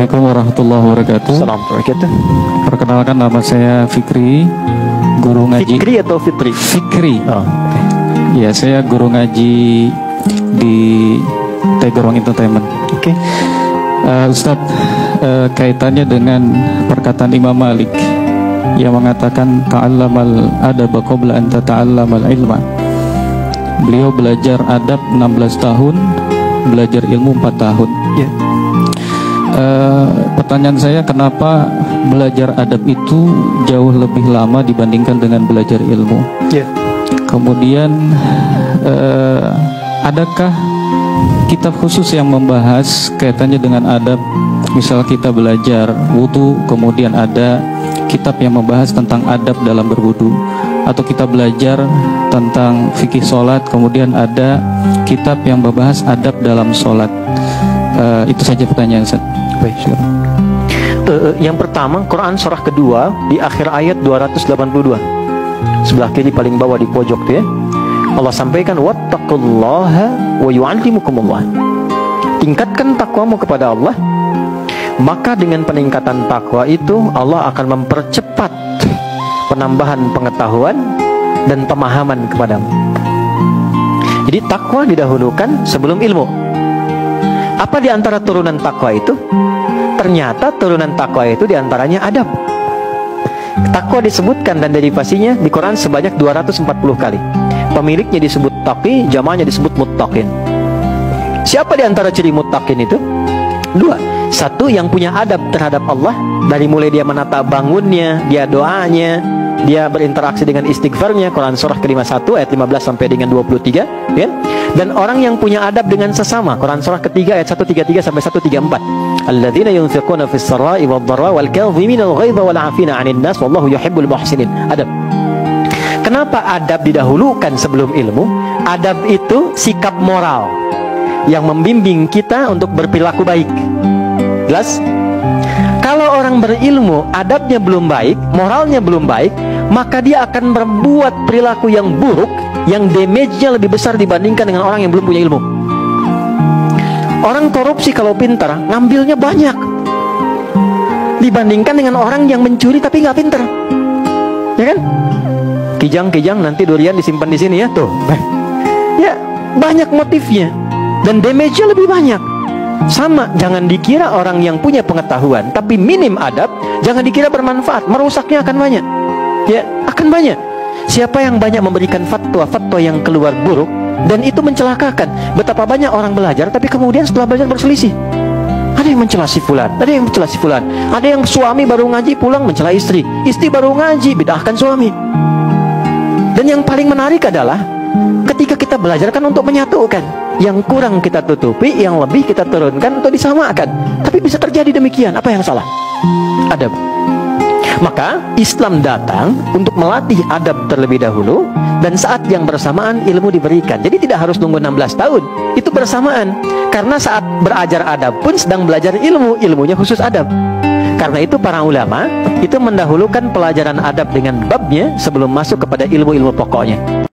Assalamualaikum warahmatullahi wabarakatuh. Assalamualaikum. Perkenalkan, nama saya Fikri, guru ngaji. Fikri atau Fitri? Fikri. Oh, Ya, saya guru ngaji di Tegorong Entertainment. Oke. Ustadz, kaitannya dengan perkataan Imam Malik yang mengatakan ta'allamal adaba qabla an tata'allamal ilma. Beliau belajar adab 16 tahun, belajar ilmu 4 tahun. Ya. Pertanyaan saya, kenapa belajar adab itu jauh lebih lama dibandingkan dengan belajar ilmu? Ya. Kemudian adakah kitab khusus yang membahas kaitannya dengan adab? Misal kita belajar wudu, kemudian ada kitab yang membahas tentang adab dalam berwudu. Atau kita belajar tentang fikih sholat, kemudian ada kitab yang membahas adab dalam sholat. Itu saja pertanyaan saya. Baik. Yang pertama, Quran surah kedua di akhir ayat 282, sebelah kiri paling bawah di pojok tuh ya. Allah sampaikan wattaqullaha wa yu'allimukumullah. Tingkatkan takwamu kepada Allah, maka dengan peningkatan takwa itu Allah akan mempercepat penambahan pengetahuan dan pemahaman kepadamu. Jadi takwa didahulukan sebelum ilmu. Apa di antara turunan takwa itu? Ternyata turunan takwa itu diantaranya adab. Takwa disebutkan dan derivasinya di Quran sebanyak 240 kali. Pemiliknya disebut taqi, jamaahnya disebut muttaqin. Siapa di antara ciri muttaqin itu? Dua. Satu, yang punya adab terhadap Allah, dari mulai dia menata bangunnya, dia doanya, dia berinteraksi dengan istighfarnya. Quran surah ke-51 ayat 15 sampai dengan 23, ya. Dan orang yang punya adab dengan sesama, Quran surah ketiga ayat 133 sampai 134. Alladzina yunfiquna fis sarai wad dharra wal kadhiminal ghaidha wal 'afina 'anil nas wallahu yuhibbul muhsinin. Adab. Kenapa adab didahulukan sebelum ilmu? Adab itu sikap moral yang membimbing kita untuk berperilaku baik. Jelas? Kalau orang berilmu, adabnya belum baik, moralnya belum baik, maka dia akan berbuat perilaku yang buruk, yang damage-nya lebih besar dibandingkan dengan orang yang belum punya ilmu. Orang korupsi kalau pintar, ngambilnya banyak dibandingkan dengan orang yang mencuri tapi nggak pintar. Ya kan? Kijang-kijang nanti durian disimpan di sini ya, tuh. Ya, banyak motifnya dan damage-nya lebih banyak. Sama, jangan dikira orang yang punya pengetahuan tapi minim adab, jangan dikira bermanfaat, merusaknya akan banyak. Ya, akan banyak. Siapa yang banyak memberikan fatwa-fatwa yang keluar buruk dan itu mencelakakan. Betapa banyak orang belajar tapi kemudian setelah belajar berselisih. Ada yang mencela si fulan, ada yang mencela si fulan. Ada yang suami baru ngaji pulang mencela istri, istri baru ngaji bid'ahkan suami. Dan yang paling menarik adalah ketika kita belajar kan untuk menyatukan, yang kurang kita tutupi, yang lebih kita turunkan untuk disamakan. Tapi bisa terjadi demikian. Apa yang salah? Adab. Maka Islam datang untuk melatih adab terlebih dahulu, dan saat yang bersamaan ilmu diberikan. Jadi tidak harus tunggu 16 tahun, itu bersamaan. Karena saat belajar adab pun sedang belajar ilmu, ilmunya khusus adab. Karena itu para ulama itu mendahulukan pelajaran adab dengan babnya sebelum masuk kepada ilmu-ilmu pokoknya.